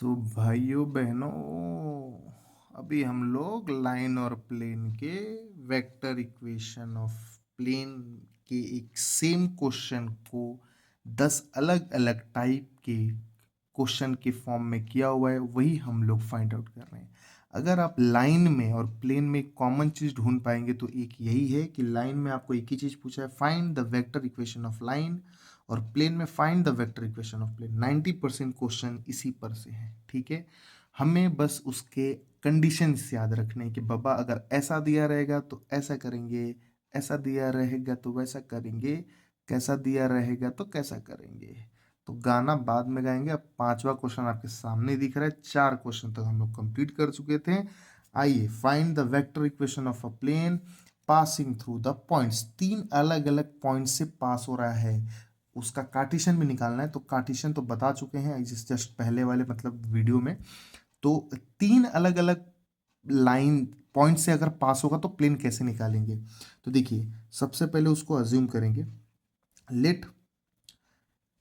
सो भाइयों बहनों, अभी हम लोग लाइन और प्लेन के वेक्टर इक्वेशन ऑफ प्लेन के एक सेम क्वेश्चन को 10 अलग अलग टाइप के क्वेश्चन के फॉर्म में किया हुआ है, वही हम लोग फाइंड आउट कर रहे हैं। अगर आप लाइन में और प्लेन में कॉमन चीज ढूंढ पाएंगे तो एक यही है कि लाइन में आपको एक ही चीज पूछा है, find the vector equation of line, और प्लेन में find the vector equation of plane. 90% question इसी पर से है। ठीक है, हमें बस उसके कंडीशंस याद रखने हैं कि बाबा अगर ऐसा दिया रहेगा तो ऐसा करेंगे, ऐसा दिया रहेगा तो वैसा करेंगे, कैसा दिया रहेगा तो कैसा करेंगे। तो गाना बाद में गाएंगे। अब पांचवा क्वेश्चन आपके सामने दिख रहा है। 4 क्वेश्चन तक हम लोग कंप्लीट कर चुके थे। आइए, find the vector equation of a plane passing through the points. 3 अलग अलग पॉइंट से पास हो रहा है, उसका कार्टेशियन भी निकालना है। तो कार्टेशियन तो बता चुके हैं जस्ट पहले वाले मतलब वीडियो में। तो 3 अलग अलग लाइन पॉइंट से अगर पास होगा तो प्लेन कैसे निकालेंगे। तो देखिए, सबसे पहले उसको अज्यूम करेंगे, let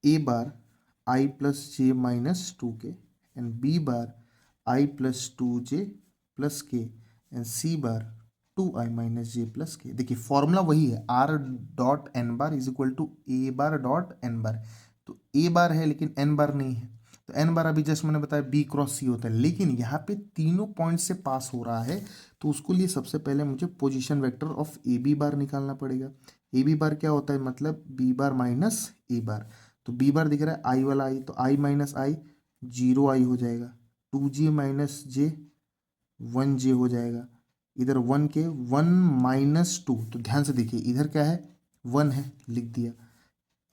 A bar I plus J minus two K and B bar I plus two J plus K and C bar two I minus J plus K. देखिए फॉर्मूला वही है, are dot N bar is equal to A bar dot N bar. तो A बार है लेकिन N बार नहीं है, तो N बार अभी जस्ट मैंने बताया बी क्रॉस सी होता है, लेकिन यहाँ पे तीनों पॉइंट से पास हो रहा है। तो उसको लिए सबसे पहले मुझे position vector of A B bar निकालना पड़ेगा। ए बी बार क्या होता है, मतलब बी बार माइनस ए बार। तो बी बार दिख रहा है आई वाला आई, तो आई माइनस आई 0 आई हो जाएगा, 2 जे माइनस जे 1 जे हो जाएगा। इधर 1 के 1 - 2, तो ध्यान से देखिए इधर क्या है 1 है, लिख दिया।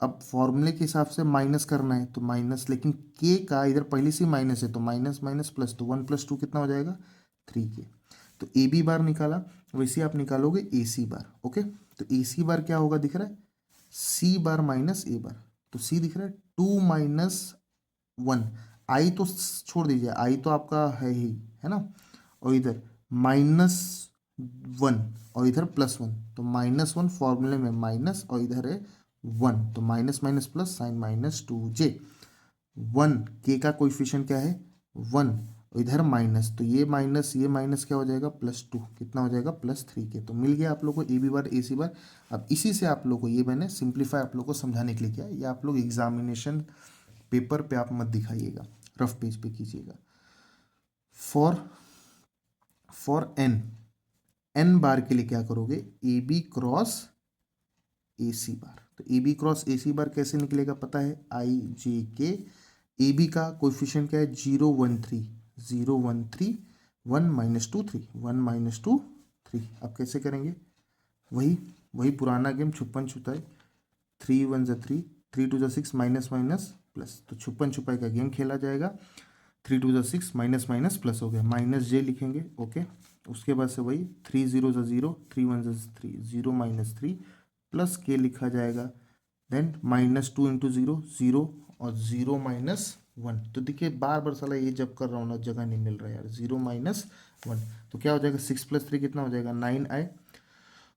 अब फॉर्मूले के हिसाब से माइनस करना है तो माइनस, लेकिन के का इधर पहले से माइनस है तो माइनस माइनस प्लस, तो 1 + 2 कितना हो जाएगा 3 के। तो ए बी बार निकाला, वैसे आप निकालोगे ए सी बार। ओके, तो ए सी बार क्या होगा दिख रहा है सी बार माइनस ए बार। तो सी दिख रहा है 2 - 1। आई तो छोड़ दीजिए, आई तो आपका है ही, है ना। और इधर -1 और इधर +1, तो -1 फॉर्मूले में माइनस और इधर है 1, तो माइनस माइनस प्लस साइन -2 जे। 1 के का कोएफिशिएंट क्या है 1, और इधर माइनस, तो ये माइनस क्या हो जाएगा +2, कितना हो जाएगा +3 के। तो मिल गया आप लोग को ए बी बार ए सी बार। अब इसी से आप लोग को, ये मैंने सिंप्लीफाई आप लोग को समझाने के लिए किया, ये आप लोग एग्जामिनेशन पेपर पे आप मत दिखाइएगा, रफ पेज पे कीजिएगा। फॉर एन बार के लिए क्या करोगे, A B cross A C bar. तो ए बी क्रॉस ए सी बार कैसे निकलेगा पता है, आई जे के। ए बी का कोएफिशिएंट क्या है 0 1 3, 0 1 3, 1 - 2 3, 1 - 2 3। अब कैसे करेंगे, वही वही पुराना गेम छुपन छुपाई, 3 × 1 = 3, 3 × 2 = 6, माइनस माइनस प्लस, तो छुपन छुपाई का गेम खेला जाएगा। 3 × 2 = 6, माइनस माइनस प्लस हो गया, माइनस जे लिखेंगे। ओके, उसके बाद से वही 3 0 × 0, 3 1 = 3, 0 - 3 प्लस के लिखा जाएगा। देन -2 × 0 0, और 0 - 1। तो देखिए बार बार साला ये जब कर रहा हूँ ना जगह नहीं मिल रहा है यार, 0 - 1। तो क्या हो जाएगा 6 + 3 कितना हो जाएगा 9i,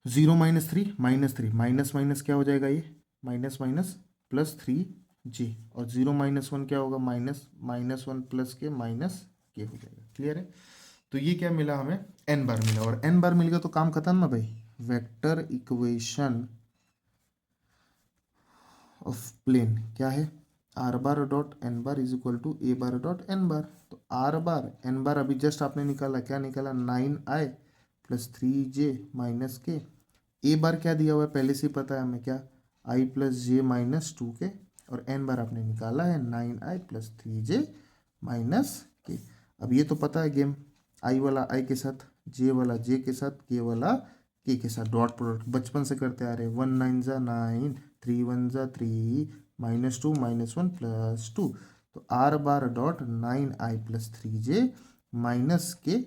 0 - 3 -3, माइनस माइनस क्या हो जाएगा ये माइनस माइनस +3 जे, और 0 - 1 क्या होगा -1 प्लस के माइनस के हो जाएगा। क्लियर है। तो ये क्या मिला हमें एन बार मिला, और एन बार मिल गया तो काम खत्म ना भाई। वेक्टर इक्वेशन ऑफ प्लेन क्या है, R bar dot N bar is equal to A bar dot N bar. तो आर बार एन बार अभी जस्ट आपने निकाला, क्या निकाला 9i + 3j माइनस के। ए बार क्या दिया हुआ है पहले से ही पता है हमें, क्या i + j -2 के, और एन बार आपने निकाला है 9i + 3j माइनस के। अब ये तो पता है गेम, आई वाला आई के साथ, जे वाला जे के साथ, के वाला के साथ डॉट प्रोडक्ट बचपन से करते आ रहे हैं। 1 9 = 9, 3 1 = 3, -2 -1 +2। तो R bar dot 9i + 3j minus के,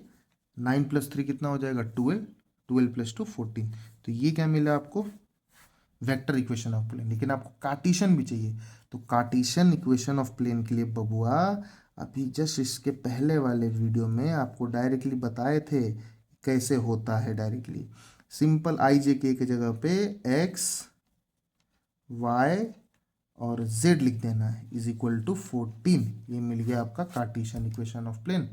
9 + 3 कितना हो जाएगा 12, 12 + 2 14। तो ये क्या मिला आपको वेक्टर इक्वेशन ऑफ प्लेन, लेकिन आपको कार्टेशियन भी चाहिए। तो कार्टेशियन इक्वेशन ऑफ प्लेन के लिए बबुआ अभी जस्ट इसके पहले वाले वीडियो में आपको डायरेक्टली बताए थे कैसे होता है। डायरेक्टली सिंपल आई जे के जगह पे एक्स वाई और z लिख देना है इज इक्वल टू 14। ये मिल गया आपका कार्टेशियन इक्वेशन ऑफ प्लेन।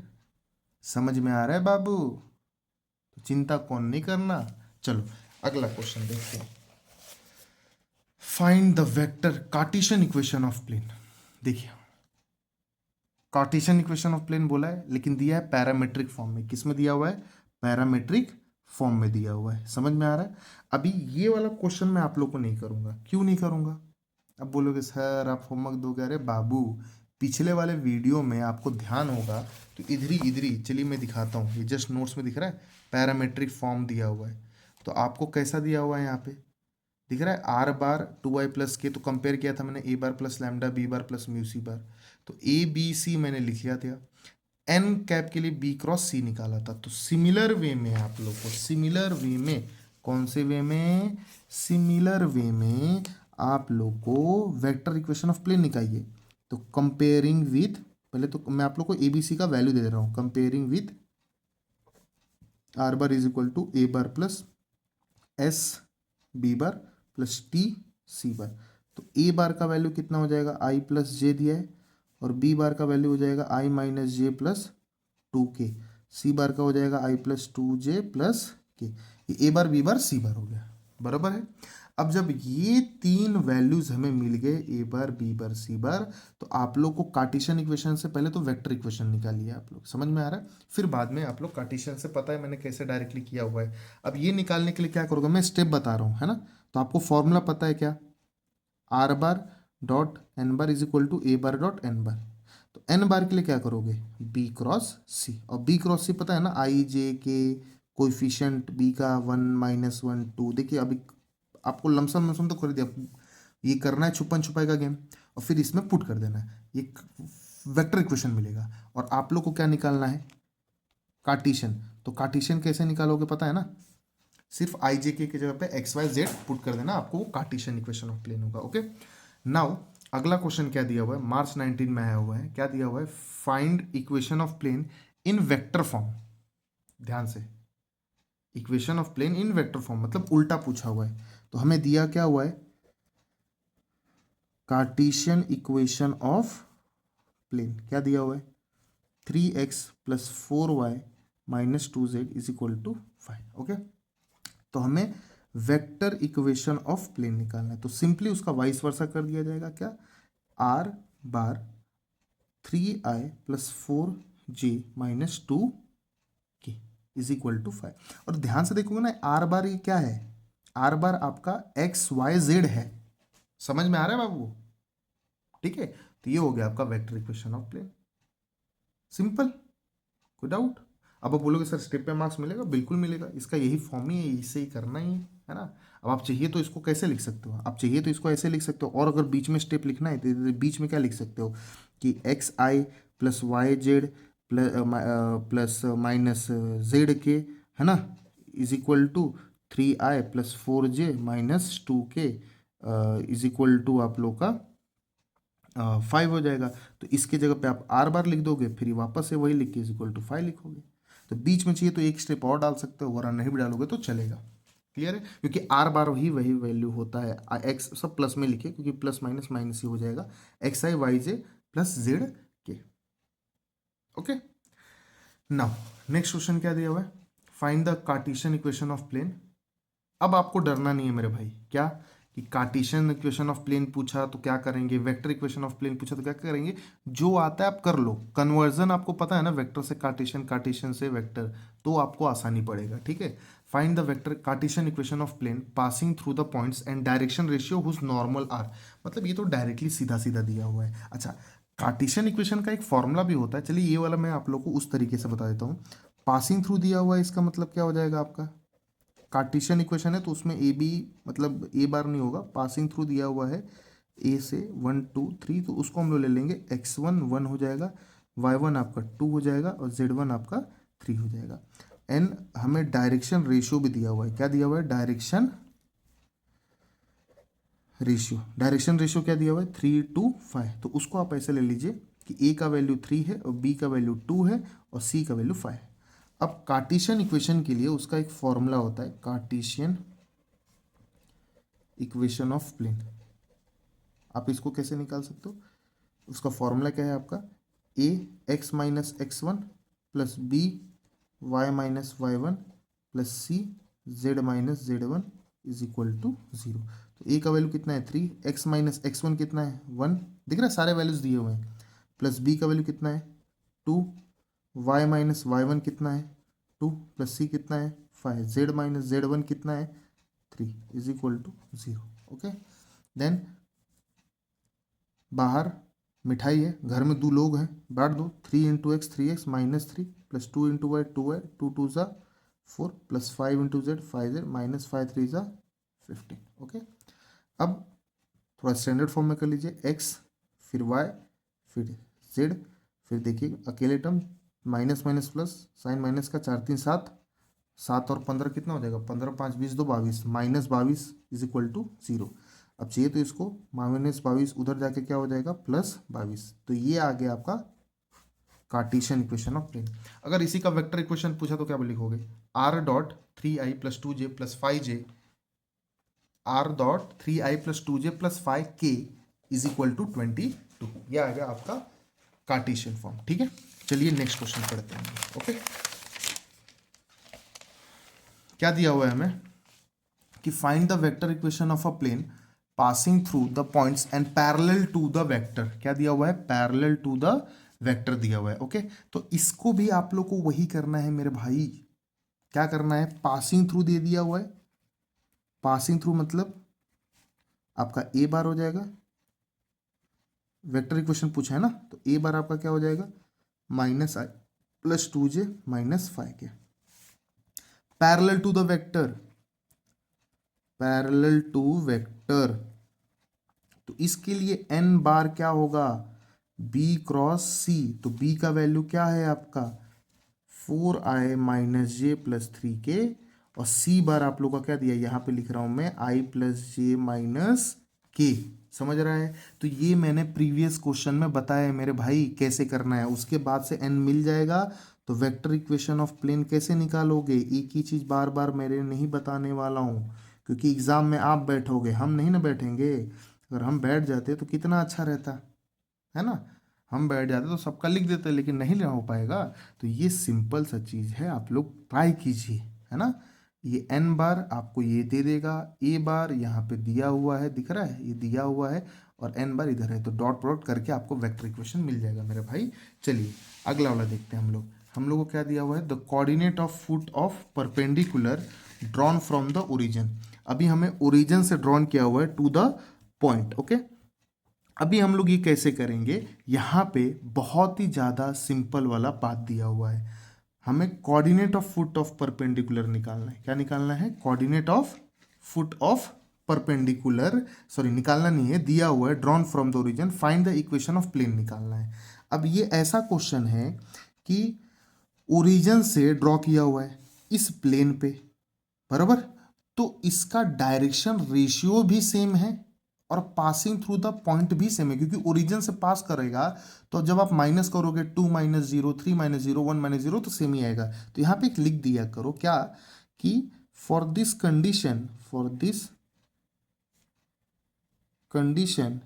समझ में आ रहा है बाबू? तो चिंता कौन नहीं करना। चलो अगला क्वेश्चन देखते हैं। Find the vector cartesian equation of plane. देखिए कार्टेशियन इक्वेशन ऑफ प्लेन बोला है, लेकिन दिया है पैरामेट्रिक फॉर्म में। किस में दिया हुआ है? पैरामेट्रिक फॉर्म में दिया हुआ है। समझ में आ रहा है? अभी ये वाला क्वेश्चन मैं आप लोग को नहीं करूंगा। क्यों नहीं करूंगा? अब बोलोगे सर आप होमवर्क दोगे। अरे बाबू, पिछले वाले वीडियो में आपको ध्यान होगा तो इधर ही चलिए मैं दिखाता हूँ। ये जस्ट नोट्स में दिख रहा है, पैरामेट्रिक फॉर्म दिया हुआ है। तो आपको कैसा दिया हुआ है यहाँ पे दिख रहा है? आर बार 2i प्लस के, तो कंपेयर किया था मैंने A bar plus lambda B bar plus mu C bar. तो ए बी सी मैंने लिख लिया था। एन कैप के लिए बी क्रॉस सी निकाला था। तो सिमिलर वे में आप लोग को, सिमिलर वे में, कौन से वे में? सिमिलर वे में आप लोग को वेक्टर इक्वेशन ऑफ प्लेन निकालिए। तो कंपेयरिंग विथ, पहले तो मैं आप लोग को एबीसी का वैल्यू दे रहा हूँ। Comparing with R bar is equal to A bar plus S B bar plus T C bar. तो ए बार का वैल्यू कितना हो जाएगा? आई प्लस जे दिया है, और बी बार का वैल्यू हो जाएगा आई माइनस जे प्लस 2k। सी बार का हो जाएगा आई प्लस 2j प्लस के। ये ए बार बी बार सी बार हो गया, बराबर है। अब जब ये तीन वैल्यूज हमें मिल गए, ए बार बी बार सी बार, तो आप लोग को कार्टेशियन इक्वेशन से पहले तो वेक्टर इक्वेशन निकालिए। आप लोग समझ में आ रहा है? फिर बाद में आप लोग कार्टेशियन से, पता है मैंने कैसे डायरेक्टली किया हुआ है। अब ये निकालने के लिए क्या करोगे, मैं स्टेप बता रहा हूँ, है ना? तो आपको फॉर्मूला पता है क्या? R bar dot N bar is equal to A bar dot N bar. तो एन बार के लिए क्या करोगे? B cross C. और बी क्रॉस सी पता है ना, आई जे के कोइफिशिएंट बी का 1 - 1 2। देखिए अभी आपको लमसम लमसम तो कर दिया, ये करना है छुपन छुपाई का गेम, और फिर इसमें पुट कर देना है, ये वेक्टर इक्वेशन मिलेगा। और आप लोग को क्या निकालना है? कार्टेशियन। तो कार्टेशियन कैसे निकालोगे पता है ना? सिर्फ आई जे के जगह पे एक्स वाई जेड पुट कर देना, आपको वो कार्टेशियन इक्वेशन ऑफ प्लेन होगा। ओके, नाउ अगला क्वेश्चन क्या दिया हुआ है? मार्च 19 में आया हुआ है। क्या दिया हुआ है? Find equation of plane in vector form. ध्यान से, equation of plane in vector form मतलब उल्टा पूछा हुआ है। तो हमें दिया क्या हुआ है? कार्टेशियन इक्वेशन ऑफ प्लेन क्या दिया हुआ है? 3x plus 4y minus 2z is equal to 5। Okay, तो हमें वेक्टर इक्वेशन ऑफ प्लेन निकालना है। तो सिंपली उसका वाइस वर्सा कर दिया जाएगा। क्या? R bar 3i plus 4j minus 2k is equal to 5। और ध्यान से देखोगे ना, आर बार ये क्या है? आर बार आपका एक्स वाई जेड है। समझ में आ रहा है बाबू? ठीक है, तो ये हो गया आपका vector equation of plane. Simple, कोई डाउट? अब आप बोलोगे सर स्टेप पे मार्क्स मिलेगा? बिल्कुल मिलेगा, इसका यही फॉर्म ही है, इसे ही करना ही है ना। अब आप चाहिए तो इसको कैसे लिख सकते हो? आप चाहिए तो इसको ऐसे लिख सकते हो, और अगर बीच में स्टेप लिखना है तो बीच में क्या लिख सकते हो कि X I plus Y Z plus minus Z K, है ना, is equal to 3i plus 4j minus 2k is equal to आप लोग का 5 हो जाएगा। तो इसके जगह पे आप आर बार लिख दोगे, फिर वापस से वही लिख के इज इक्वल टू 5 लिखोगे। तो बीच में चाहिए तो एक स्टेप और डाल सकते हो, वरना नहीं भी डालोगे तो चलेगा। क्लियर है? क्योंकि आर बार ही वही वैल्यू होता है। एक्स सब प्लस में लिखे, क्योंकि प्लस माइनस माइनस ही हो जाएगा। X i y j plus z k. Okay, now next question क्या दिया हुआ है? Find the cartesian equation of plane. अब आपको डरना नहीं है मेरे भाई। क्या? कि कार्टेशियन इक्वेशन ऑफ प्लेन पूछा तो क्या करेंगे, वेक्टर इक्वेशन ऑफ प्लेन पूछा तो क्या करेंगे? जो आता है आप कर लो। कन्वर्जन आपको पता है ना, वेक्टर से कार्टेशियन, कार्टेशियन से वेक्टर, तो आपको आसानी पड़ेगा। ठीक है, find the vector cartesian equation of plane passing through the points and direction ratio whose normal are. मतलब ये तो डायरेक्टली सीधा सीधा दिया हुआ है। अच्छा, कार्टेशियन इक्वेशन का एक फॉर्मूला भी होता है। चलिए ये वाला मैं आप लोग को उस तरीके से बता देता हूँ। पासिंग थ्रू दिया हुआ है, इसका मतलब क्या हो जाएगा आपका? कार्टेशियन इक्वेशन है तो उसमें ए बी, मतलब ए बार नहीं होगा, पासिंग थ्रू दिया हुआ है ए से 1 2 3, तो उसको हम लोग ले लेंगे x1 1 हो जाएगा, y1 आपका 2 हो जाएगा, और z1 आपका 3 हो जाएगा। एन हमें डायरेक्शन रेशियो भी दिया हुआ है। क्या दिया हुआ है? Direction ratio. डायरेक्शन रेशियो क्या दिया हुआ है? 3:5। तो उसको आप ऐसे ले लीजिए कि ए का वैल्यू 3 है, और बी का वैल्यू 2 है, और सी का वैल्यू 5 है। अब कार्टेशियन इक्वेशन के लिए उसका एक फॉर्मूला होता है, कार्टेशियन इक्वेशन ऑफ प्लेन। आप इसको कैसे निकाल सकते हो, उसका फॉर्मूला क्या है आपका, A X minus X one plus B Y minus Y one plus C Z minus Z one is equal to zero. तो ए का वैल्यू कितना है 3, एक्स माइनस एक्स वन कितना है 1, दिख रहा है सारे वैल्यूज दिए हुए हैं, प्लस बी का वैल्यू कितना है 2, वाई माइनस वाई वन कितना है 2 प्लस सी कितना है 5, जेड माइनस जेड वन कितना है 3 is equal to 0। Okay, then बाहर मिठाई है, घर में 2 लोग हैं, बांट दो, 3 × x 3x minus 3 plus 2 × y 2y 2 2 ज़ा 4 प्लस 5 × z 5z माइनस 5 3 ज़ा 15। ओके, अब थोड़ा स्टैंडर्ड फॉर्म में कर लीजिए, x फिर y फिर z, फिर देखिए अकेले term minus minus plus sign minus का 4 3 7, 7 और 15 कितना हो जाएगा, 15 5 20 2 22 माइनस 22 इज इक्वल टू 0। अब चाहिए तो इसको माइनस 22 उधर जाके क्या हो जाएगा प्लस 22। तो ये आ गया आपका कार्टेशियन इक्वेशन ऑफ प्लेन। अगर इसी का वेक्टर इक्वेशन पूछा तो क्या लिखोगे, r dot 3i plus 2j plus 5j, r dot 3i plus 2j plus 5k is equal to 22। ये आ गया आपका कार्टेशियन फॉर्म। ठीक है, चलिए नेक्स्ट क्वेश्चन पढ़ते हैं। ओके, क्या दिया हुआ है हमें कि find the vector equation of a plane passing through the points and parallel to the vector. क्या दिया हुआ है, पैरेलल टू द वेक्टर दिया हुआ है। ओके, तो इसको भी आप लोग को वही करना है मेरे भाई। क्या करना है, पासिंग थ्रू दे दिया हुआ है, पासिंग थ्रू मतलब आपका ए बार हो जाएगा, वेक्टर इक्वेशन पूछा है ना, तो ए बार आपका क्या हो जाएगा minus i plus 2j minus 5k, parallel to the vector, parallel to vector, तो इसके लिए n बार क्या होगा b क्रॉस c। तो b का वैल्यू क्या है आपका 4i minus J plus 3k, और c बार आप लोग का क्या दिया, यहाँ पे लिख रहा हूं मैं i plus J minus k। समझ रहा है, तो ये मैंने प्रीवियस क्वेश्चन में बताया है मेरे भाई कैसे करना है। उसके बाद से n मिल जाएगा, तो वेक्टर इक्वेशन ऑफ प्लेन कैसे निकालोगे, एक ही चीज बार बार मेरे नहीं बताने वाला हूँ, क्योंकि एग्जाम में आप बैठोगे, हम नहीं ना बैठेंगे। अगर हम बैठ जाते तो कितना अच्छा रहता है ना, हम बैठ जाते तो सबका लिख देते, लेकिन नहीं ना हो पाएगा। तो ये सिंपल सा चीज़ है, आप लोग ट्राई कीजिए, है ना। ये n बार आपको ये दे देगा, a बार यहाँ पे दिया हुआ है, दिख रहा है ये दिया हुआ है, और n बार इधर है, तो डॉट प्रोडक्ट करके आपको वेक्टर इक्वेशन मिल जाएगा मेरे भाई। चलिए अगला वाला देखते हैं हम लोग को क्या दिया हुआ है, the coordinate of foot of perpendicular drawn from the origin. अभी हमें ओरिजिन से ड्रॉन किया हुआ है टू द पॉइंट। ओके, अभी हम लोग ये कैसे करेंगे, यहाँ पे बहुत ही ज़्यादा सिंपल वाला बात दिया हुआ है, हमें coordinate of foot of perpendicular निकालना है। क्या निकालना है, coordinate of foot of perpendicular, sorry निकालना नहीं है, दिया हुआ है, drawn from the origin find the equation of plane निकालना है। अब ये ऐसा क्वेश्चन है कि ओरिजिन से ड्रॉ किया हुआ है इस प्लेन पे, बराबर, तो इसका डायरेक्शन रेशियो भी सेम है और पासिंग थ्रू द पॉइंट भी सेम है, क्योंकि ओरिजिन से पास करेगा, तो जब आप माइनस करोगे 2 माइनस 0 3 माइनस 0 1 माइनस 0 तो सेम ही आएगा। तो यहाँ पे एक लिख दिया करो क्या, कि for this condition, for this condition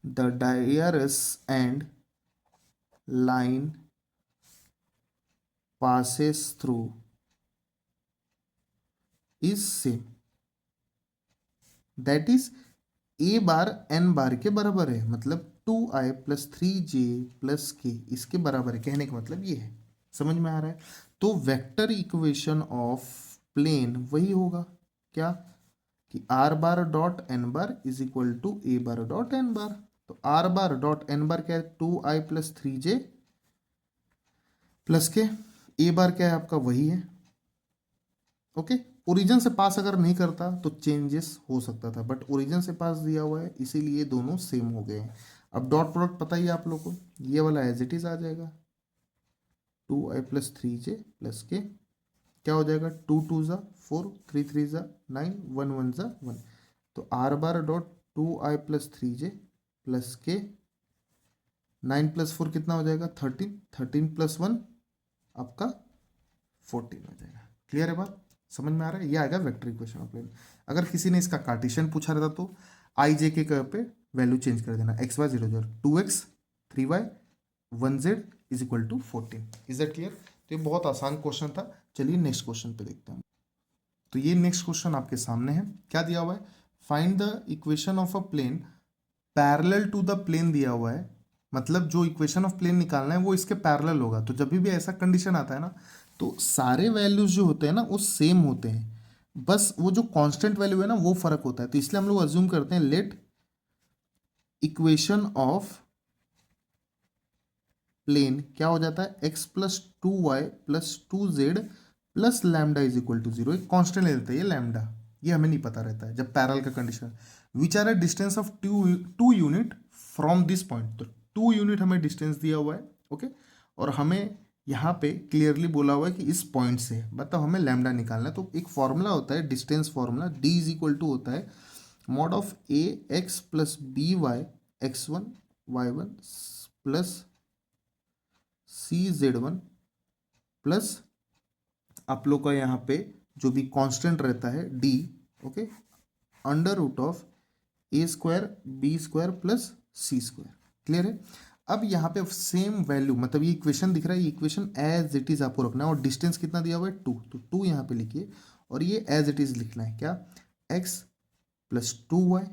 the डायरस and line passes through is same, that is a bar n बार के बराबर है, मतलब 2i प्लस 3j प्लस के इसके बराबर है। कहने का मतलब ये है, समझ में आ रहा है। तो वेक्टर इक्वेशन ऑफ प्लेन वही होगा क्या, कि r bar dot n bar is equal to a bar dot n bar. तो r bar dot n bar क्या है 2i प्लस 3j प्लस के, ए बार क्या है आपका वही है। ओके, ओरिजिन से पास अगर नहीं करता तो चेंजेस हो सकता था, बट ओरिजिन से पास दिया हुआ है इसीलिए दोनों सेम हो गए हैं। अब डॉट प्रोडक्ट पता ही है आप लोग को, ये वाला एज इट इज आ जाएगा 2i प्लस 3j प्लस के, क्या हो जाएगा 2 2 ज़ा 4 3 3 ज़ा 9 1 1 ज़ा 1। तो r bar dot 2i plus 3j plus के 9 प्लस 4 कितना हो जाएगा 13, 13 प्लस 1 आपका 14 हो जाएगा। क्लियर है बात, समझ में आ रहा है, ये आएगा वेक्टर इक्वेशन ऑफ प्लेन। अगर किसी ने इसका कार्टेशियन पूछा रहता तो आई जे के पे वैल्यू चेंज कर देना, x y 0 0, 2x 3y 1z is equal to 14। Is that clear? तो ये बहुत आसान क्वेश्चन था। चलिए नेक्स्ट क्वेश्चन पे देखते हैं। तो ये नेक्स्ट क्वेश्चन आपके सामने है, क्या दिया हुआ है, find the equation of a plane parallel to the plane दिया हुआ है, मतलब जो इक्वेशन ऑफ प्लेन निकालना है वो इसके पैरेलल होगा। तो जब भी ऐसा कंडीशन आता है ना, तो सारे वैल्यूज जो होते हैं ना वो सेम होते हैं, बस वो जो कांस्टेंट वैल्यू है ना वो फर्क होता है। तो इसलिए हम लोग अज्यूम करते हैं लेट इक्वेशन ऑफ प्लेन क्या हो जाता है, x plus 2y plus 2z plus lambda is equal to 0। एक कॉन्स्टेंट ले लेते हैं ये लैम्डा, ये हमें नहीं पता रहता है जब पैरेलल का condition. Which are a distance of two unit from this point. तो 2 यूनिट हमें डिस्टेंस दिया हुआ है, ओके, और हमें यहाँ पे क्लियरली बोला हुआ है कि इस पॉइंट से मतलब हमें लैम्डा निकालना है। तो एक फॉर्मूला होता है distance formula, d is equal to होता है mod of a x plus B y x1 y1 plus CZ1 plus आप लोग का यहाँ पे जो भी कांस्टेंट रहता है D, okay, under root of a square b square plus c square. Clear है? अब यहाँ पे सेम वैल्यू, मतलब ये इक्वेशन दिख रहा है, ये इक्वेशन एज इट इज आपको रखना है, और डिस्टेंस कितना दिया हुआ है 2, तो 2 यहाँ पे लिखिए, और ये एज इट इज लिखना है, क्या, x plus 2y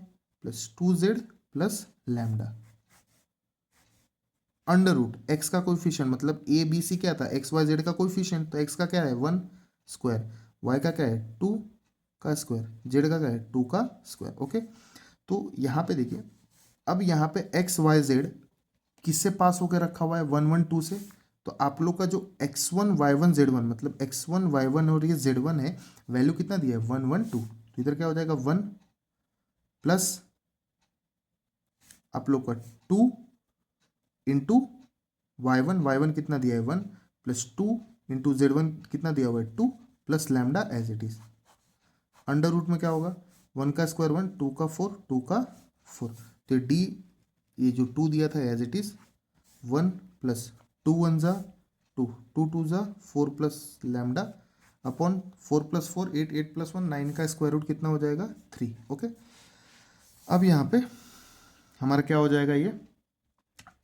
plus 2z plus lambda under root x का कोएफिशिएंट, मतलब ए बी सी क्या था, एक्स वाई जेड का कोएफिशिएंट, तो एक्स का क्या है 1 स्क्वायर, वाई का क्या है 2 का स्क्वायर, जेड का क्या है 2 का स्क्वायर, ओके। तो यहाँ पे देखिए, अब यहाँ पे एक्स वाई जेड किससे पास होकर रखा हुआ है 1 1 2 से, तो आप लोग का जो x1 y1 z1 मतलब x1 y1 और ये z1 है, वैल्यू कितना दिया है 1 1 2, तो इधर क्या हो जाएगा 1 प्लस आप लोग का 2 इंटू y1 कितना दिया है 1 प्लस 2 इंटू z1 कितना दिया हुआ है 2 plus lambda as it is. Under root में क्या होगा 1 का स्क्वायर 1, 2 का 4, 2 का 4, तो डी ये जो 2 दिया था एज इट इज 1 प्लस 2 1 जा 2, 2 2 जा 4 plus lambda upon 4 plus 4 8, 8 plus 1 9 का स्क्वायर रूट कितना हो जाएगा 3, ओके। अब यहाँ पे हमारा क्या हो जाएगा, ये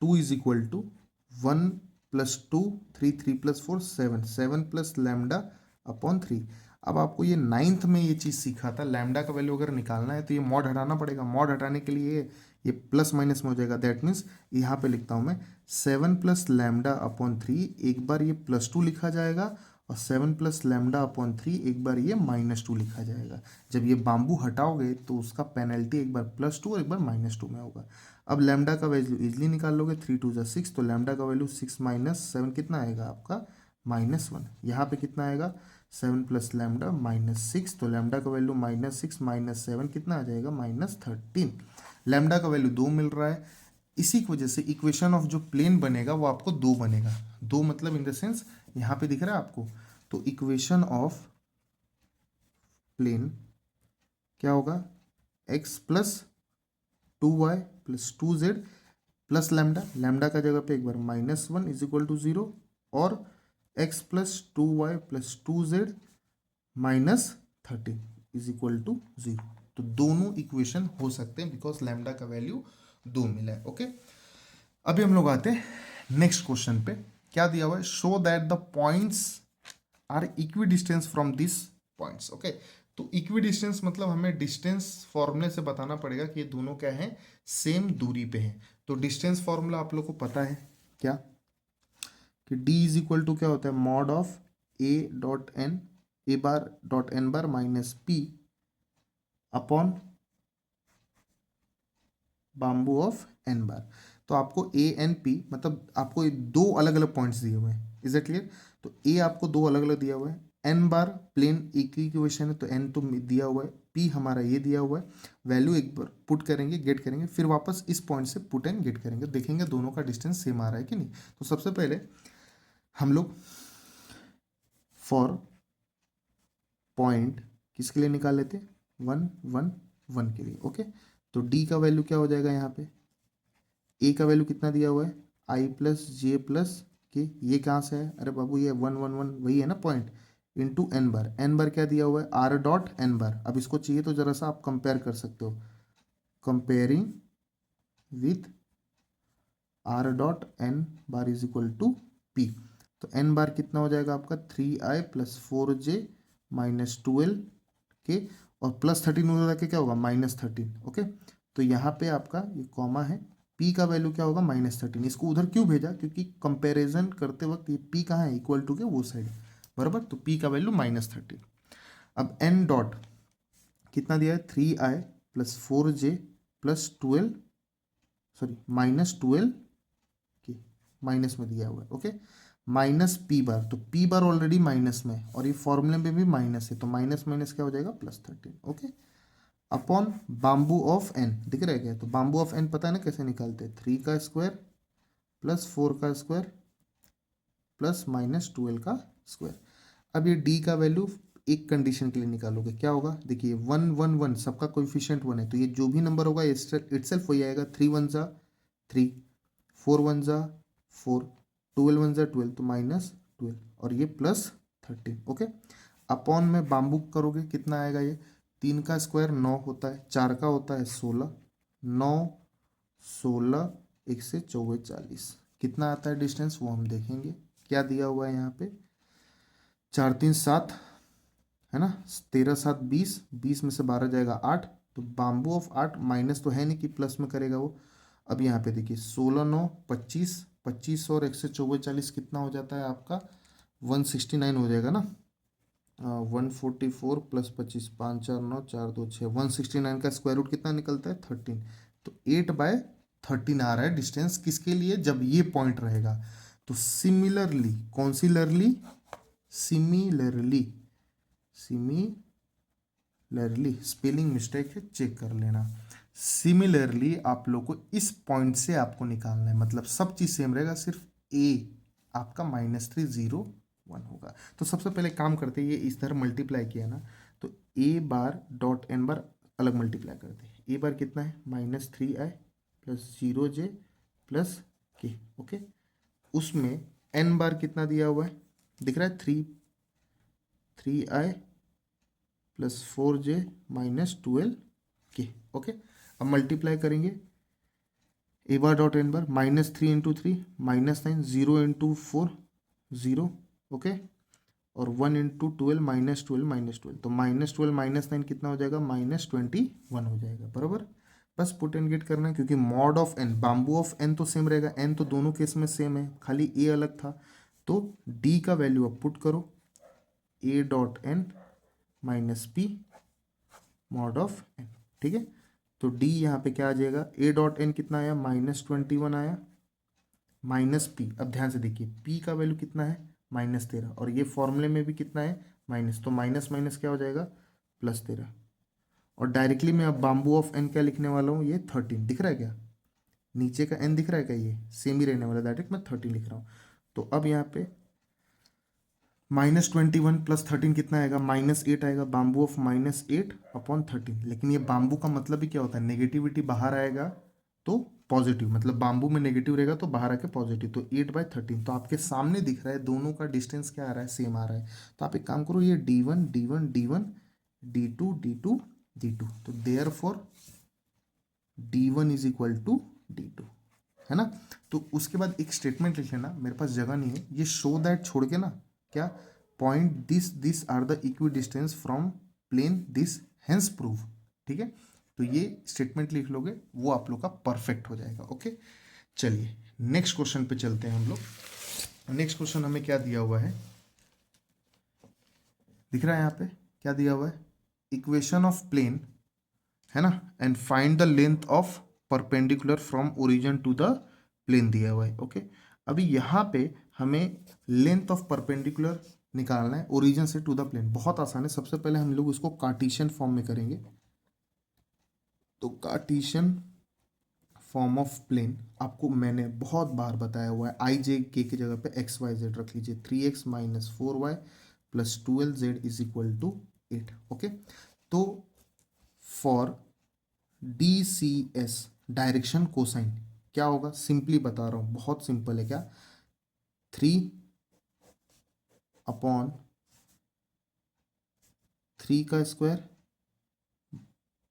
2 is equal to 1 plus 2 3 3 plus 4 7 7 plus lambda upon 3। अब आपको ये 9th में ये चीज़ सीखा था, लैम्डा का वैल्यू अगर निकालना है तो ये मॉड हटाना पड़ेगा, मॉड हटाने के लिए ये प्लस माइनस में हो जाएगा, दैट मीन्स यहाँ पे लिखता हूँ मैं 7 प्लस लैम्डा अपॉन 3, एक बार ये प्लस 2 लिखा जाएगा, और 7 प्लस लैम्डा अपॉन 3 एक बार ये -2 लिखा जाएगा। जब ये बाम्बू हटाओगे तो उसका पेनल्टी एक बार +2 और एक बार -2 में होगा। अब लैम्डा का वैल्यू इजीली निकाल लोगे, 3 2 जा 6, तो लैम्डा का वैल्यू 6 माइनस 7 कितना आएगा आपका -1। यहाँ पे कितना आएगा 7 प्लस लैम्डा -6, तो लैम्डा का वैल्यू -6 -7 कितना आ जाएगा -13। लैम्डा का वैल्यू 2 मिल रहा है, इसी की वजह से इक्वेशन ऑफ जो प्लेन बनेगा वो आपको 2 बनेगा। 2 मतलब इन द सेंस यहाँ पे दिख रहा है आपको, तो इक्वेशन ऑफ प्लेन क्या होगा x plus 2y plus 2z plus lambda, lambda का जगह पे एक बार -1 इज इक्वल टू 0, और x plus 2y plus 2z -13 is equal to 0। तो दोनों इक्वेशन हो सकते हैं बिकॉज लैम्डा का वैल्यू 2 मिला है, ओके। अभी हम लोग आते हैं नेक्स्ट क्वेश्चन पे, क्या दिया हुआ है, show that the points are equidistance from this points, okay. तो इक्वी डिस्टेंस मतलब हमें डिस्टेंस फॉर्मूले से बताना पड़ेगा कि ये दोनों क्या है, सेम दूरी पे हैं। तो डिस्टेंस फॉर्मूला आप लोग को पता है क्या, कि d इज इक्वल टू क्या होता है mod of a dot N A bar dot N bar minus P upon बाम्बू ऑफ एन बार। तो आपको ए एन पी मतलब आपको ये दो अलग अलग पॉइंट्स दिए हुए हैं, इज दैट क्लियर। तो ए आपको दो अलग अलग दिया हुआ है, एन बार प्लेन एक ही इक्वेशन है तो एन तो दिया हुआ है, पी हमारा ये दिया हुआ है, वैल्यू एक बार पुट करेंगे गेट करेंगे, फिर वापस इस पॉइंट से पुट एंड गेट करेंगे, देखेंगे दोनों का डिस्टेंस सेम आ रहा है कि नहीं। तो सबसे पहले हम लोग फॉर पॉइंट किसके लिए निकाल लेते, 1 1 1 के लिए, ओके। तो डी का वैल्यू क्या हो जाएगा, यहाँ पे ए का वैल्यू कितना दिया हुआ है आई प्लस जे प्लस के, ये कहाँ से है, अरे बाबू ये 1 1 1 वही है ना पॉइंट, इंटू एन बार क्या दिया हुआ है आर डॉट एन बार। अब इसको चाहिए तो जरा सा आप कंपेयर कर सकते हो, comparing with r dot N bar is equal to p. तो एन बार कितना हो जाएगा आपका 3i प्लस 4j माइनस 12 के, और प्लस 13 हो जाके क्या होगा -13। ओके, तो यहाँ पे आपका ये कॉमा है, p का वैल्यू क्या होगा -13। इसको उधर क्यों भेजा, क्योंकि कंपैरिजन करते वक्त ये p कहाँ है, इक्वल टू के वो साइड, बराबर। तो p का वैल्यू -13। अब n डॉट कितना दिया है 3i plus 4j plus 12, sorry -12 के माइनस में दिया हुआ है। ओके, माइनस पी बार, तो पी बार ऑलरेडी माइनस में है और ये फॉर्मूले में भी माइनस है, तो माइनस माइनस क्या हो जाएगा +13। ओके, अपॉन बाम्बू ऑफ एन, दिख रहा है क्या, तो बाम्बू ऑफ एन पता है ना कैसे निकालते हैं, 3 का स्क्वायर प्लस 4 का स्क्वायर प्लस -12 का स्क्वायर। अब ये डी का वैल्यू एक कंडीशन के लिए निकालोगे, क्या होगा, देखिए 1 1 1 सबका कोएफिशिएंट 1 है, तो ये जो भी नंबर होगा इटसेल्फ वही आएगा। 3 1 जा 3, 4 1 जा 4, 12 1 जा 12, तो -12 और ये +13। ओके, अपॉन में बाम्बू करोगे कितना आएगा, ये 3 का स्क्वायर 9 होता है, 4 का होता है 16, 9 16 1 से 24 40, कितना आता है डिस्टेंस वो हम देखेंगे। क्या दिया हुआ है यहाँ पे, 4 3 7 है ना, 13 7 20, 20 में से 12 जाएगा 8, तो बाम्बू ऑफ 8 माइनस तो है नहीं कि प्लस में करेगा वो। अब यहाँ पे देखिए 16 9 25, 25 और 1 से 24 40 कितना हो जाता है आपका 169 हो जाएगा ना। 144 प्लस 25 5 4 9 4 2 6, 169 का स्क्वायर रूट कितना निकलता है 13। तो 8/13 आ रहा है डिस्टेंस, किसके लिए, जब ये पॉइंट रहेगा। तो सिमिलरली, कौन सी लरली, सिमिलरली, सिमिलरली स्पेलिंग मिस्टेक है, चेक कर लेना। सिमिलरली आप लोग को इस पॉइंट से आपको निकालना है, मतलब सब चीज सेम रहेगा, सिर्फ ए आपका -301 होगा। तो सबसे पहले काम करते हैं, ये इस तरह मल्टीप्लाई किया ना, तो ए बार डॉट एन बार अलग मल्टीप्लाई करते हैं। ए बार कितना है -3i प्लस 0j प्लस के। ओके, उसमें एन बार कितना दिया हुआ है, दिख रहा है 3i प्लस 4j -12 के। ओके, अब मल्टीप्लाई करेंगे, ए बार डॉट एन बार -3 इंटू 3 -9, 0 इंटू 4 0, ओके, और 1 इंटू 12 -12 तो -12 -9 कितना हो जाएगा -21 हो जाएगा, बराबर। बस पुट एंड गेट करना है, क्योंकि मॉड ऑफ एन, बाम्बू ऑफ एन तो सेम रहेगा, एन तो दोनों केस में सेम है, खाली ए अलग था। तो डी का वैल्यू अब पुट करो, a dot N minus p mod of n, ठीक है। तो डी यहाँ पे क्या आ जाएगा, ए डॉट एन कितना आया -21 आया, माइनस पी, अब ध्यान से देखिए पी का वैल्यू कितना है -13, और ये फॉर्मूले में भी कितना है माइनस, तो माइनस माइनस क्या हो जाएगा +13। और डायरेक्टली मैं अब बाम्बू ऑफ एन क्या लिखने वाला हूँ, ये 13 दिख रहा है क्या, नीचे का एन दिख रहा है क्या, ये सेम ही रहने वाला, डायरेक्ट मैं 13 लिख रहा हूँ। तो अब यहाँ पे -21 प्लस 13 कितना आएगा -8 आएगा, बाम्बू ऑफ -8 अपॉन 13। लेकिन ये बाम्बू का मतलब ही क्या होता है, नेगेटिविटी बाहर आएगा तो पॉजिटिव, मतलब बाम्बू में नेगेटिव रहेगा तो बाहर आके पॉजिटिव, तो 8/13। तो आपके सामने दिख रहा है दोनों का डिस्टेंस क्या आ रहा है, सेम आ रहा है। तो आप एक काम करो, ये D1 D1 D1 D2 D2 D2, तो therefore D1 is equal to D2, है ना। तो उसके बाद एक स्टेटमेंट लिख लेना, मेरे पास जगह नहीं है, ये शो दैट छोड़ के ना, क्या, point this are the equidistance from plane this hence prove, ठीक है। तो ये स्टेटमेंट लिख लोगे, वो आप लोग का परफेक्ट हो जाएगा। ओके, चलिए नेक्स्ट क्वेश्चन पे चलते हैं हम लोग। नेक्स्ट क्वेश्चन हमें क्या दिया हुआ है, दिख रहा है यहाँ पे क्या दिया हुआ है, इक्वेशन ऑफ प्लेन, है ना, and find the length of perpendicular from origin to the plane दिया हुआ है। ओके, अभी यहाँ पे हमें लेंथ ऑफ परपेंडिकुलर निकालना है ओरिजिन से टू द प्लेन। बहुत आसान है, सबसे पहले हम लोग इसको कार्टेशियन फॉर्म में करेंगे। तो कार्टेशियन फॉर्म ऑफ प्लेन आपको मैंने बहुत बार बताया हुआ है, आई जे के की जगह पे एक्स वाई जेड रख लीजिए, 3x - 4y plus 12z is equal to 8। Okay, तो फॉर DCS डायरेक्शन कोसाइन क्या होगा, सिंपली बता रहा हूं, बहुत सिंपल है, क्या 3/3 का स्क्वायर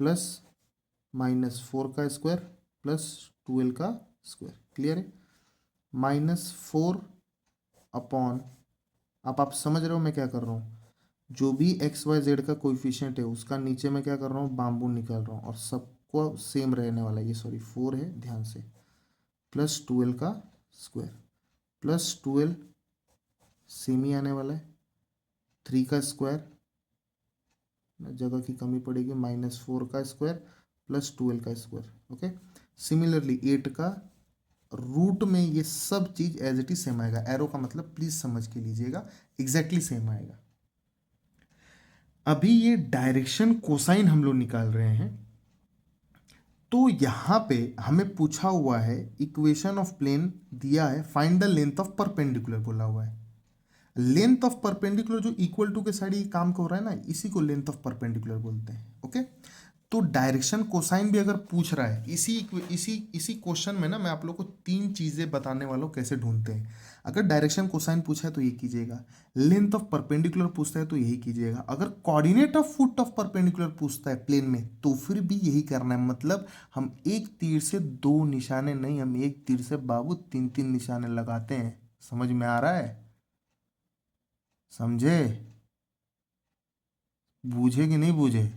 प्लस -4 का स्क्वायर प्लस 12 का स्क्वायर। क्लियर है? -4 अपॉन, अब आप समझ रहे हो मैं क्या कर रहा हूँ, जो भी एक्स वाई जेड का कोएफिशिएंट है उसका नीचे मैं क्या कर रहा हूँ, बाम्बू निकाल रहा हूँ और सबको सेम रहने वाला है। ये सॉरी 4 है, ध्यान से, प्लस 12 का स्क्वायर प्लस 12 सेम ही आने वाला है, 3 का स्क्वायर, जगह की कमी पड़ेगी, -4 का स्क्वायर प्लस 12 का स्क्वायर। ओके, सिमिलरली 8 का रूट में ये सब चीज एज इट इज सेम आएगा। एरो का मतलब प्लीज समझ के लीजिएगा, एग्जैक्टली सेम आएगा। अभी ये डायरेक्शन कोसाइन हम लोग निकाल रहे हैं, तो यहां पे हमें पूछा हुआ है इक्वेशन ऑफ प्लेन दिया है, find the length of perpendicular बोला हुआ है। लेंथ ऑफ परपेंडिकुलर जो इक्वल टू के साइड ये काम कर रहा है ना, इसी को लेंथ ऑफ परपेंडिकुलर बोलते हैं। ओके, तो डायरेक्शन कोसाइन भी अगर पूछ रहा है, इसी इसी इसी क्वेश्चन में ना मैं आप लोग को 3 चीजें बताने वाला हूँ कैसे ढूंढते हैं। अगर डायरेक्शन कोसाइन पूछा है तो ये कीजिएगा, लेंथ ऑफ परपेंडिकुलर पूछता है तो यही कीजिएगा, अगर coordinate of foot of perpendicular पूछता है प्लेन में तो फिर भी यही करना है। मतलब हम एक तीर से 2 निशाने नहीं, हम एक तीर से बाबू 3-3 निशाने लगाते हैं। समझ में आ रहा है? समझे? बूझे कि नहीं बूझे?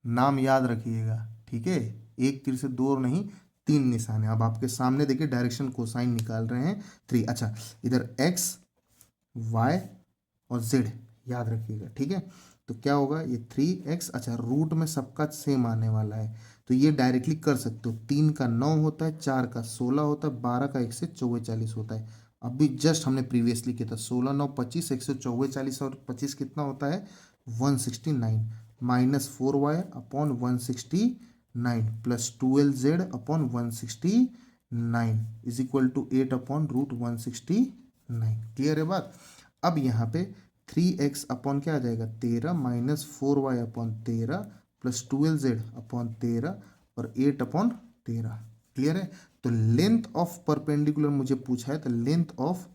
नाम याद रखिएगा, ठीक है? एक तीर से 2 नहीं, 3 निशाने। अब आपके सामने देखिए डायरेक्शन कोसाइन निकाल रहे हैं 3। अच्छा, इधर x y और z याद रखिएगा, ठीक है? तो क्या होगा, ये 3x, अच्छा रूट में सबका सेम आने वाला है तो ये डायरेक्टली कर सकते हो। 3 का 9 होता है, 4 का 16 होता है, 12 का 1 से 44 होता है। अभी जस्ट हमने प्रीवियसली किया था, 16 9 25, 144 और 25 कितना होता है, 169। -4y upon 169 plus 12z upon 169 is equal to 8 upon root 169। Clear है बात? अब यहाँ पे 3x अपॉन क्या आ जाएगा, 13 -4y upon 13 plus 12z upon 13 और 8 अपॉन 13। क्लियर है? तो लेंथ ऑफ परपेंडिकुलर मुझे पूछा है, तो length of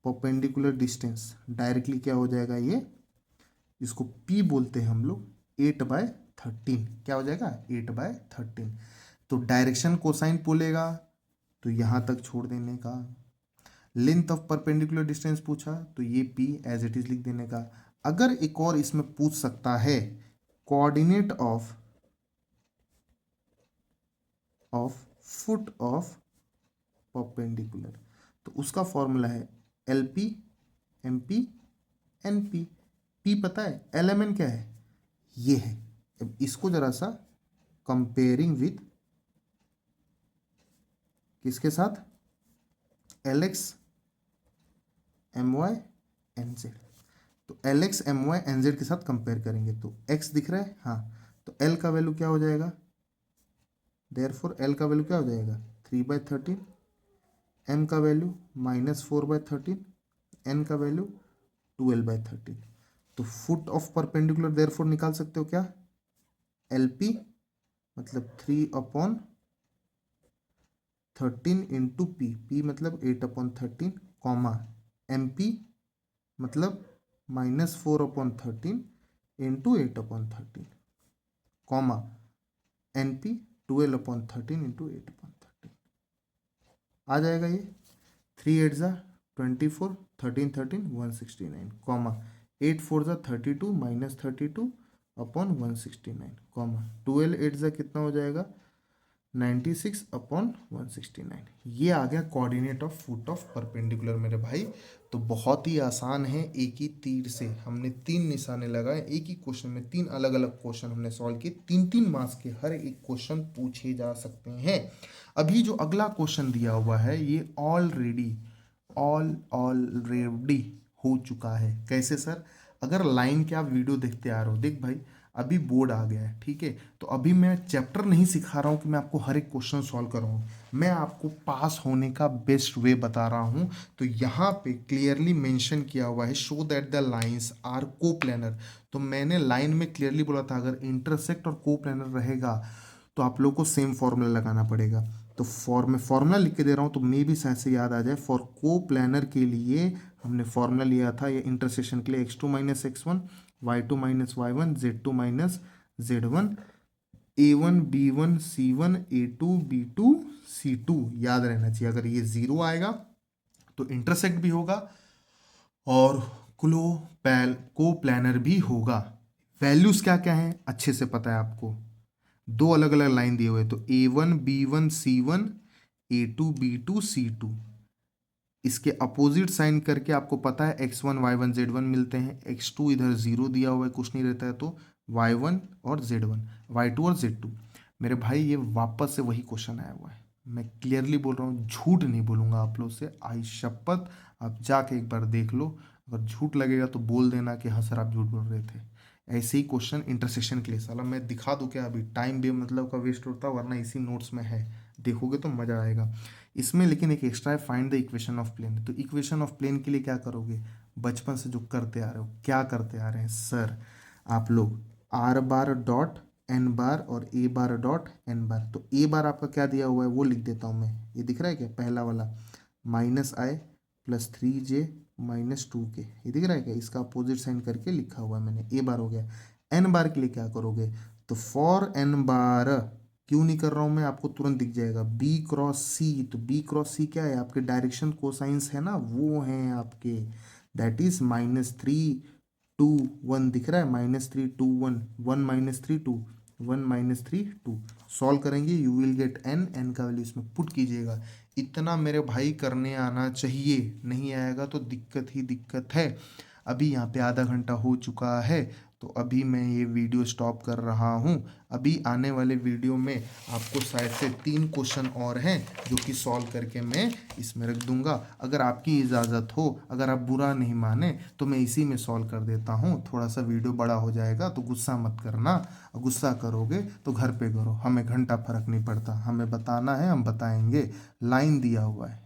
perpendicular distance directly क्या हो जाएगा, ये इसको P बोलते हैं हम लोग, 8/13। क्या हो जाएगा, 8/13। तो डायरेक्शन कोसाइन बोलेगा तो यहाँ तक छोड़ देने का, लेंथ ऑफ परपेंडिकुलर डिस्टेंस पूछा तो ये P एज इट इज लिख देने का। अगर एक और इसमें पूछ सकता है coordinate of foot of perpendicular, तो उसका फॉर्मूला है LP MP NP। P पता है, LMN क्या है, ये है। अब इसको जरा सा कंपेयरिंग विथ किसके साथ, LX MY NZ। तो LX MY NZ के साथ कंपेयर करेंगे तो X दिख रहा है, हाँ, तो L का वैल्यू क्या हो जाएगा, देयरफॉर L का वैल्यू क्या हो जाएगा, 3/13, M का वैल्यू -4/13, N का वैल्यू 12/13। तो फुट ऑफ परपेंडिकुलर देयरफॉर निकाल सकते हो क्या, LP मतलब 3/13 इंटू P मतलब 8/13, कॉमा MP मतलब -4/13 इंटू 8/13, कॉमा NP 12/13 इंटू 8/13। आ जाएगा ये, 3 8 ज़ा 24, 13 13 169, कॉमा 8 4 ज़ा 32 -32 अपॉन 169, कॉमा 12 8 ज़ा कितना हो जाएगा, 96/169। ये आ गया coordinate of foot of perpendicular मेरे भाई। तो बहुत ही आसान है, एक ही तीर से हमने 3 निशाने लगाए, एक ही क्वेश्चन में 3 अलग अलग क्वेश्चन हमने सॉल्व किए, 3-3 मार्क्स के हर एक क्वेश्चन पूछे जा सकते हैं। अभी जो अगला क्वेश्चन दिया हुआ है ये ऑलरेडी हो चुका है। कैसे सर? अगर लाइन के आप वीडियो देखते आ रहे हो, देख भाई अभी बोर्ड आ गया है, ठीक है? तो अभी मैं चैप्टर नहीं सिखा रहा हूँ कि मैं आपको हर एक क्वेश्चन सॉल्व कराऊँ, मैं आपको पास होने का बेस्ट वे बता रहा हूँ। तो यहाँ पे क्लियरली मेंशन किया हुआ है, show that the lines are coplanar. तो मैंने लाइन में क्लियरली बोला था अगर इंटरसेक्ट और कोप्लेनर रहेगा तो आप लोग को सेम फॉर्मूला लगाना पड़ेगा। तो फॉर्मूला लिख के दे रहा हूँ तो मे भी शायद से याद आ जाए। फॉर कोप्लेनर के लिए हमने फॉर्मूला लिया था, ये इंटरसेक्शन के लिए x2 - x1, y2 - y1, z2 - z1 A1 B1 C1 A2 B2 C2 याद रहना चाहिए। अगर ये जीरो आएगा तो इंटरसेक्ट भी होगा और को प्लानर भी होगा। वैल्यूज क्या क्या हैं अच्छे से पता है आपको। दो अलग अलग लाइन दिए हुए, तो A1 B1 C1 A2 B2 C2, इसके अपोजिट साइन करके आपको पता है X1 Y1 Z1 मिलते हैं। X2 इधर जीरो दिया हुआ है, कुछ नहीं रहता है, तो Y1 और Z1, Y2 और Z2। मेरे भाई ये वापस से वही क्वेश्चन आया हुआ है। मैं क्लियरली बोल रहा हूँ, झूठ नहीं बोलूंगा आप लोग से, आई शपथ। आप जाके एक बार देख लो, अगर झूठ लगेगा तो बोल देना कि हाँ सर आप झूठ बोल रहे थे। ऐसे ही क्वेश्चन इंटरसेक्शन के लिए साला मैं दिखा दूं क्या, अभी टाइम भी मतलब का वेस्ट होता, वरना इसी नोट्स में है, देखोगे तो मज़ा आएगा इसमें। लेकिन एक एक्स्ट्रा है, find the equation of plane. तो इक्वेशन ऑफ प्लेन के लिए क्या करोगे, बचपन से जो करते आ रहे हो, क्या करते आ रहे हैं सर आप लोग, आर बार डॉट एन बार और ए बार डॉट एन बार। तो ए बार आपका क्या दिया हुआ है वो लिख देता हूँ मैं, ये दिख रहा है क्या, पहला वाला -i +3j -2k, ये दिख रहा है क्या, इसका अपोजिट साइन करके लिखा हुआ है मैंने, ए बार हो गया। एन बार के लिए क्या करोगे, तो फॉर एन बार, क्यों नहीं कर रहा हूं मैं, आपको तुरंत दिख जाएगा, B×C। तो B×C क्या है, आपके डायरेक्शन कोसाइंस है ना, वो हैं आपके, दैट इज -3 2 1, दिख रहा है, -3 2 1, 1 -3 2 सॉल्व करेंगे, you will get n. N का वैल्यू इसमें पुट कीजिएगा। इतना मेरे भाई करने आना चाहिए, नहीं आएगा तो दिक्कत ही दिक्कत है। अभी यहाँ पे आधा घंटा हो चुका है, तो अभी मैं ये वीडियो स्टॉप कर रहा हूँ। अभी आने वाले वीडियो में आपको शायद से 3 क्वेश्चन और हैं जो कि सॉल्व करके मैं इसमें रख दूंगा। अगर आपकी इजाज़त हो, अगर आप बुरा नहीं माने, तो मैं इसी में सॉल्व कर देता हूँ। थोड़ा सा वीडियो बड़ा हो जाएगा तो गुस्सा मत करना, और गुस्सा करोगे तो घर पे करो, हमें घंटा फर्क नहीं पड़ता, हमें बताना है हम बताएंगे। लाइन दिया हुआ है,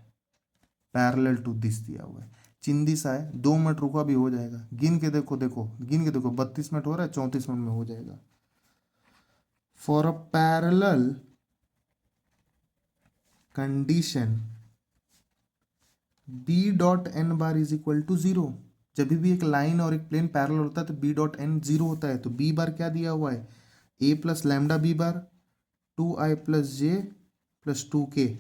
पैरेलल टू दिस दिया हुआ है, चिंदी सा है, 2 मिनट रुका भी हो जाएगा, गिन के देखो, गिन के देखो, 32 मिनट हो रहा है, 34 मिनट में हो जाएगा। For a parallel condition B.n⁻ = 0। जब भी एक लाइन और एक प्लेन पैरेलल होता है तो B.n 0 होता है। तो B बार क्या दिया हुआ है, a+λB बार 2i+j+2k।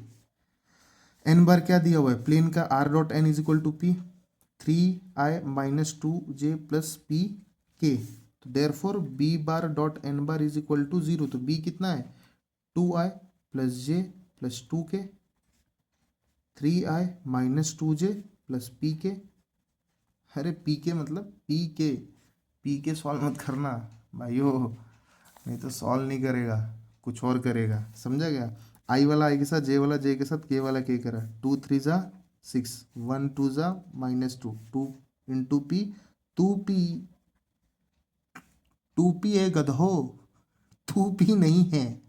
n बार क्या दिया हुआ है, प्लेन का r.n = p 3i-2j+pk। तो देयरफॉर B⁻.n⁻ = 0। तो b कितना है, 2i+j+2k, 3i-2j+pk। अरे pk मतलब pk सॉल्व मत करना भाइयों, नहीं तो सॉल्व नहीं करेगा, कुछ और करेगा, समझा गया। आई वाला आई के साथ, जे वाला जे के साथ, के वाला के करा, 2 3 = 6, 1 2 -2, 2 × p, 2p है गधो, 2p नहीं है।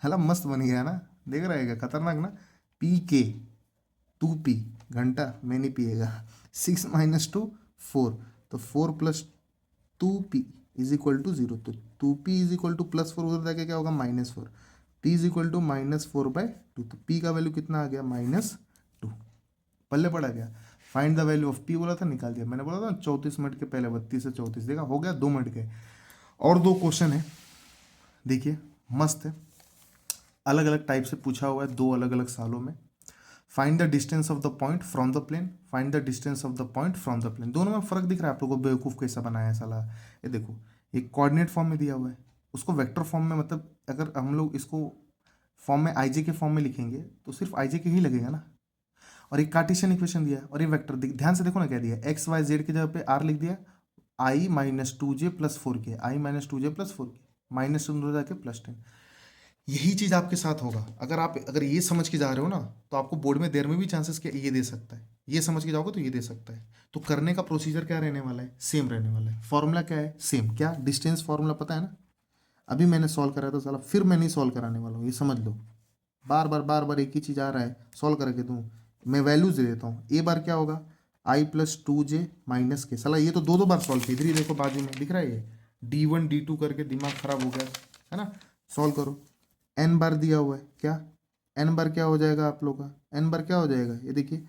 हला मस्त बन गया ना, देख रहा है क्या खतरनाक ना, pk 2p, घंटा मैं नहीं पिएगा। 6 - 2 4, तो 4 + 2p = 0। तो 2p = +4, उधर जाके क्या होगा, -4। p = -4/2। तो p का वैल्यू कितना आ गया, -2। पल्ले पड़ा गया। Find the value of p बोला था, निकाल दिया। मैंने बोला था 34 मिनट के पहले, 32 से 34 देखा, हो गया 2 मिनट के। और 2 क्वेश्चन है, देखिए मस्त है, अलग अलग टाइप से पूछा हुआ है, 2 अलग अलग सालों में। Find the distance of the point from the plane, find the distance of the point from the plane. दोनों में फर्क दिख रहा है आप लोगों को, बेवकूफ़ कैसा बनाया है साला। ये देखो, एक कोऑर्डिनेट फॉर्म में दिया हुआ है, उसको वेक्टर फॉर्म में, मतलब अगर हम लोग इसको फॉर्म में आईजे के फॉर्म में लिखेंगे तो सिर्फ आईजे के ही लगेगा ना। और एक कार्टेशियन इक्वेशन दिया है और ये वेक्टर, ध्यान से देखो ना क्या दिया है, एक्स वाई जेड की जगह पे आर लिख दिया, i-2j+4k, i-2j+4k, -2 जाके +10। यही चीज़ आपके साथ होगा। अगर ये समझ के जा रहे हो ना, तो आपको बोर्ड में देर में भी चांसेस कि ये दे सकता है, ये समझ के जाओगे तो ये दे सकता है। तो करने का प्रोसीजर क्या रहने वाला है, सेम रहने वाला है। फॉर्मूला क्या है, सेम, क्या डिस्टेंस फॉर्मूला पता है ना। अभी मैंने सॉल्व करा था साला, फिर मैं नहीं सॉल्व कराने वाला हूँ, ये समझ लो। बार बार एक ही चीज़ आ रहा है, सॉल्व करके दूँ, मैं वैल्यूज दे देता हूँ। ए बार क्या होगा, i+2j-k। साला ये तो 2 बार सॉल्व किया, इधर ही देखो बाजू में दिख रहा है, ये D1 D2 करके दिमाग खराब हो गया है ना। सॉल्व करो, एन बार दिया हुआ है, क्या एन बार क्या हो जाएगा आप लोग का, एन बार क्या हो जाएगा, ये देखिए,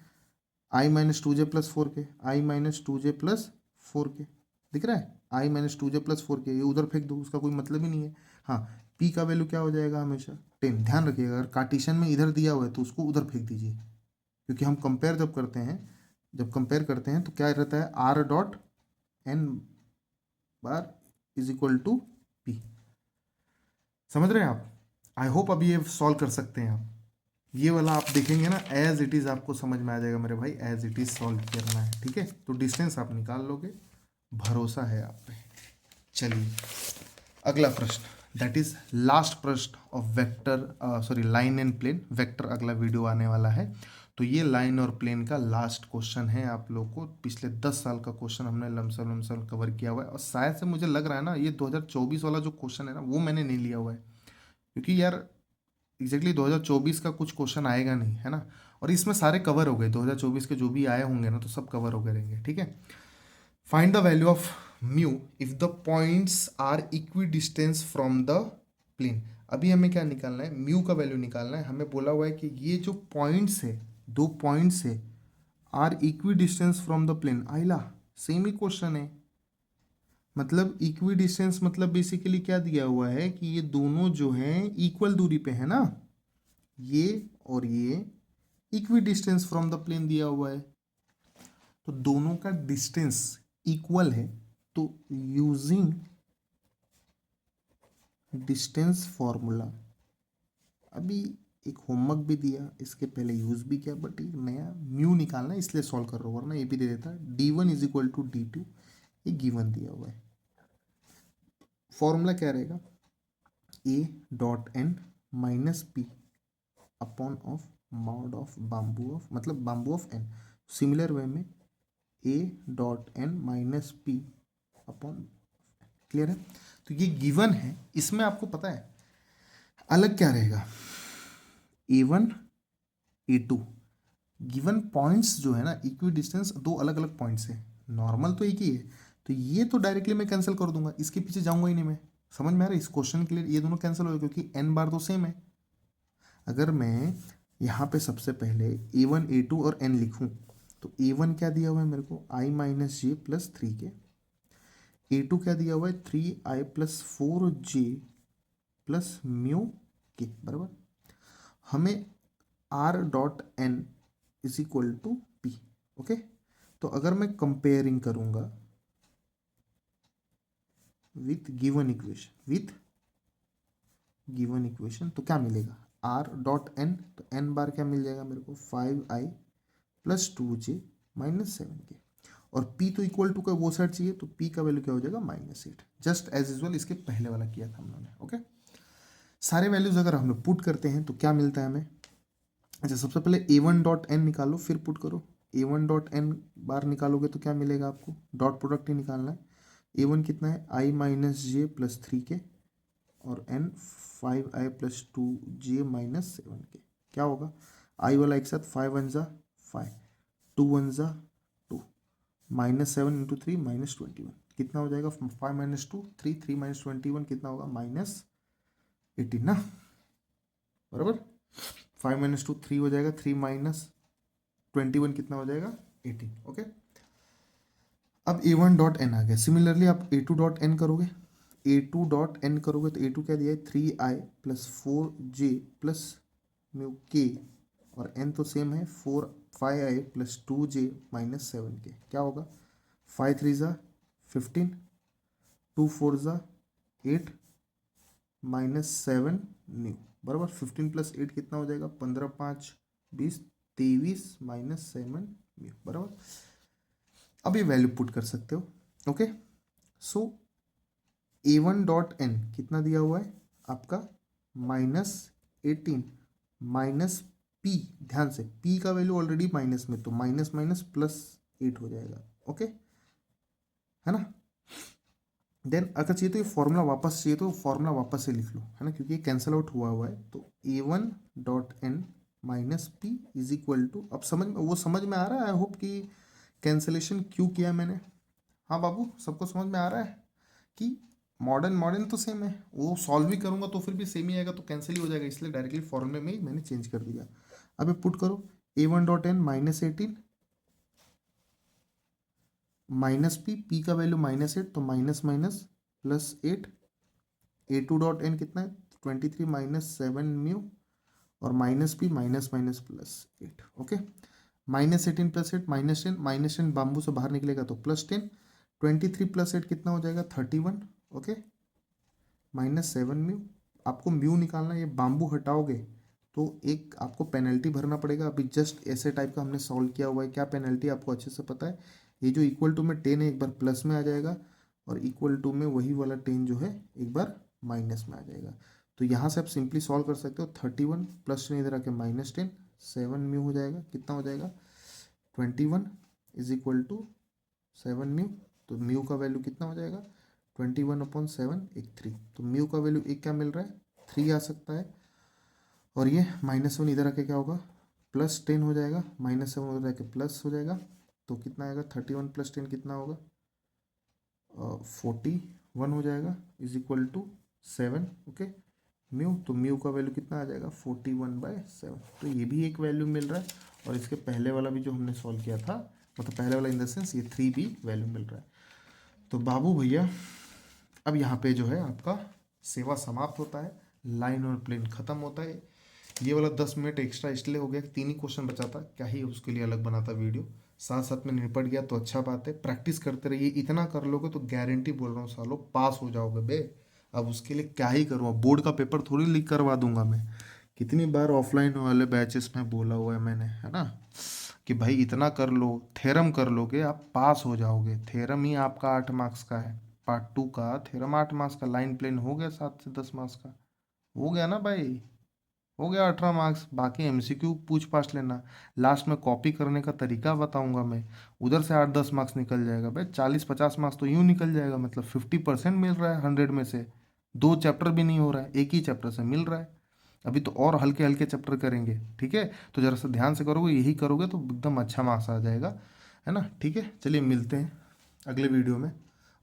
i-2j+4k, i-2j+4k, दिख रहा है, i-2j+4k, ये उधर फेंक दो, उसका कोई मतलब ही नहीं है। हाँ, पी का वैल्यू क्या हो जाएगा हमेशा 10। ध्यान रखिएगा अगर कार्टेशियन में इधर दिया हुआ है तो उसको उधर फेंक दीजिए, क्योंकि हम कंपेयर जब कंपेयर करते हैं तो क्या रहता है, are dot N bar is equal to p. समझ रहे हैं आप? आई होप अभी ये सॉल्व कर सकते हैं आप। ये वाला आप देखेंगे ना एज इट इज़ आपको समझ में आ जाएगा मेरे भाई, एज इट इज़ सॉल्व करना है, ठीक है। तो डिस्टेंस आप निकाल लोगे, भरोसा है आप पे। चलिए अगला प्रश्न, दैट इज लास्ट प्रश्न of vector sorry line and plane. Vector अगला वीडियो आने वाला है, तो ये लाइन और प्लेन का लास्ट क्वेश्चन है। आप लोग को पिछले 10 साल का क्वेश्चन हमने लमसम लमसम कवर किया हुआ है, और शायद से मुझे लग रहा है ना ये 2024 वाला जो क्वेश्चन है ना वो मैंने नहीं लिया हुआ है, क्योंकि यार एग्जैक्टली 2024 का कुछ क्वेश्चन आएगा नहीं, है ना। और इसमें सारे कवर हो गए 2024 के जो भी आए होंगे ना, तो सब कवर हो गए रहेंगे, ठीक है। Find the value of mu if the points are equidistance from the plane. अभी हमें क्या निकालना है, म्यू का वैल्यू निकालना है। हमें बोला हुआ है कि ये जो पॉइंट्स है, दो पॉइंट्स है, are equidistance from the plane. आइला सेम ही क्वेश्चन है, मतलब इक्वी डिस्टेंस मतलब बेसिकली क्या दिया हुआ है कि ये दोनों जो हैं इक्वल दूरी पे है ना, ये और ये equidistance from the plane दिया हुआ है, तो दोनों का डिस्टेंस इक्वल है। तो यूजिंग डिस्टेंस फॉर्मूला, अभी एक होमवर्क भी दिया, इसके पहले यूज भी किया, बट एक नया म्यू निकालना है इसलिए सॉल्व कर रहा हूँ, वरना ये भी दे देता d1 is equal to d2, ये गिवन दिया हुआ है। फॉर्मूला क्या रहेगा, a dot N minus P upon of mod of बाम्बू ऑफ, मतलब बाम्बू ऑफ एन। सिमिलर वे में a dot N minus P upon, clear है। तो ये गिवन है, इसमें आपको पता है अलग क्या रहेगा, a1 a2। गिवन पॉइंट्स जो है ना, इक्वी डिस्टेंस दो अलग अलग पॉइंट्स है, नॉर्मल तो एक ही है, तो ये तो डायरेक्टली मैं कैंसिल कर दूंगा, इसके पीछे जाऊंगा ही नहीं मैं। समझ में आ रहा है? इस क्वेश्चन के लिए ये दोनों कैंसिल हो गए, क्योंकि n बार तो सेम है। अगर मैं यहाँ पे सबसे पहले a1 a2 और n लिखूं, तो a1 क्या दिया हुआ है मेरे को, i minus J plus 3k। a2 क्या दिया हुआ है, 3i plus 4j plus mu के बराबर। हमें r dot n is equal to p, okay. तो अगर मैं कंपेयरिंग करूंगा विथ गिवन इक्वेशन तो क्या मिलेगा, आर डॉट एन, तो एन बार क्या मिल जाएगा मेरे को, 5i plus 2j minus 7k। और p तो इक्वल टू का वो साइड चाहिए, तो p का वैल्यू क्या हो जाएगा, -8, जस्ट एज यूजल इसके पहले वाला किया था हम लोगों ने, ओके। सारे वैल्यूज अगर हम लोग पुट करते हैं तो क्या मिलता है हमें। अच्छा सबसे पहले a1 डॉट एन निकालो, फिर पुट करो। a1 डॉट एन बार निकालोगे तो क्या मिलेगा आपको, डॉट प्रोडक्ट ही निकालना है। a1 कितना है, i minus J plus 3k, और n 5i plus 2j minus 7k। क्या होगा, i वाला एक साथ 5 वन ज़ा 5, 2 वन ज़ा 2, -7 × 3 -21, कितना हो जाएगा, 5 माइनस 2 3, 3 माइनस 21 कितना होगा, -18 ना, बराबर। 5 माइनस 2 3 हो जाएगा, 3 माइनस 21 कितना हो जाएगा, 18, ओके। अब a1 डॉट एन आ गया, सिमिलरली आप a2 डॉट एन करोगे, a2 डॉट एन करोगे तो a2 क्या दिया है, 3i plus 4j plus mu के, और n तो सेम है, 5i plus 2j minus 7k। क्या होगा, 5 3 ज़ा 15, 2 4 ज़ा 8 माइनस 7 न्यू बराबर। 15 प्लस 8 कितना हो जाएगा, 15 5 20 23 माइनस 7 न्यू बराबर। अब ये वैल्यू पुट कर सकते हो, ओके। सो a1 डॉट एन कितना दिया हुआ है आपका, -18 माइनस p, ध्यान से p का वैल्यू ऑलरेडी माइनस में, तो माइनस माइनस +8 हो जाएगा, ओके, है ना। देन अगर चाहिए तो ये फॉर्मूला वापस चाहिए तो फॉर्मूला वापस से लिख लो, है ना, क्योंकि ये कैंसिल आउट हुआ हुआ है। तो a1 dot N minus p is equal to, अब समझ में आ रहा है, आई होप कि कैंसिलेशन क्यों किया मैंने। हाँ बाबू, सबको समझ में आ रहा है कि मॉडर्न तो सेम है, वो सॉल्व भी करूंगा तो फिर भी सेम ही आएगा, तो कैंसिल ही हो जाएगा, इसलिए डायरेक्टली फॉर्मूले में ही मैंने चेंज कर दिया। अब पुट करो, a1 dot n -18 minus p का वैल्यू -8, तो minus minus +8, a2 dot N कितना है 23 माइनस 7 म्यू और minus P minus minus plus 8। Okay, -18 + 8 -10, -10 bamboo से बाहर निकलेगा तो +10, 23 + 8 कितना हो जाएगा 31। ओके, -7 म्यू, आपको म्यू निकालना है, ये बाम्बू हटाओगे तो एक आपको पेनल्टी भरना पड़ेगा। अभी जस्ट ऐसे टाइप का हमने सॉल्व किया हुआ है, क्या पेनल्टी आपको अच्छे से पता है। ये जो इक्वल टू में 10 है एक बार प्लस में आ जाएगा और इक्वल टू में वही वाला 10 जो है एक बार माइनस में आ जाएगा। तो यहाँ से आप सिंपली सॉल्व कर सकते हो, 31 + 10 इधर आके -10, 7 म्यू हो जाएगा, कितना हो जाएगा 21 = 7 म्यू। तो म्यू का वैल्यू कितना हो जाएगा 21/7 एक 3। तो म्यू का वैल्यू एक क्या मिल रहा है 3 आ सकता है। और ये -1 इधर आके क्या होगा +10 हो जाएगा, -7 उधर आके प्लस हो जाएगा। तो कितना आएगा 31 + 10 कितना होगा 41 हो जाएगा = 7। ओके, म्यू, तो म्यू का वैल्यू कितना आ जाएगा 41/7। तो ये भी एक वैल्यू मिल रहा है और इसके पहले वाला भी जो हमने सॉल्व किया था, मतलब पहले वाला इन द सेंस ये 3 भी वैल्यू मिल रहा है। तो बाबू भैया अब यहाँ पे जो है आपका सेवा समाप्त होता है, लाइन और प्लेन खत्म होता है। ये वाला 10 मिनट एक्स्ट्रा इसलिए हो गया, 3 ही क्वेश्चन बचा था, क्या ही उसके लिए अलग बनाता वीडियो, साथ साथ में निपट गया तो अच्छा बात है। प्रैक्टिस करते रहिए, इतना कर लोगे तो गारंटी बोल रहा हूँ सालों पास हो जाओगे बे। अब उसके लिए क्या ही करूँ, अब बोर्ड का पेपर थोड़ी लीक करवा दूंगा मैं। कितनी बार ऑफलाइन वाले बैचेस में बोला हुआ है मैंने, है ना, कि भाई इतना कर लो, थ्योरम कर लोगे आप पास हो जाओगे। थ्योरम ही आपका 8 मार्क्स का है, पार्ट 2 का थ्योरम 8 मार्क्स का, लाइन प्लेन हो गया 7 से 10 मार्क्स का, हो गया ना भाई, हो गया 18 मार्क्स। बाकी एमसीक्यू पूछ पाछ लेना, लास्ट में कॉपी करने का तरीका बताऊंगा मैं, उधर से 8-10 मार्क्स निकल जाएगा भाई, 40-50 मार्क्स तो यूं निकल जाएगा, मतलब 50% मिल रहा है 100 में से। 2 चैप्टर भी नहीं हो रहा है, एक ही चैप्टर से मिल रहा है। अभी तो और हल्के हल्के चैप्टर करेंगे, ठीक है, तो जरा सा ध्यान से करोगे, यही करोगे तो एकदम अच्छा मार्क्स आ जाएगा, है ना। ठीक है, चलिए मिलते हैं अगले वीडियो में।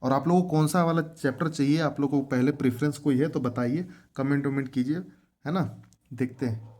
और आप लोगों को कौन सा वाला चैप्टर चाहिए, आप लोगों को पहले प्रेफरेंस कोई है तो बताइए, कमेंट वमेंट कीजिए, है ना, देखते हैं।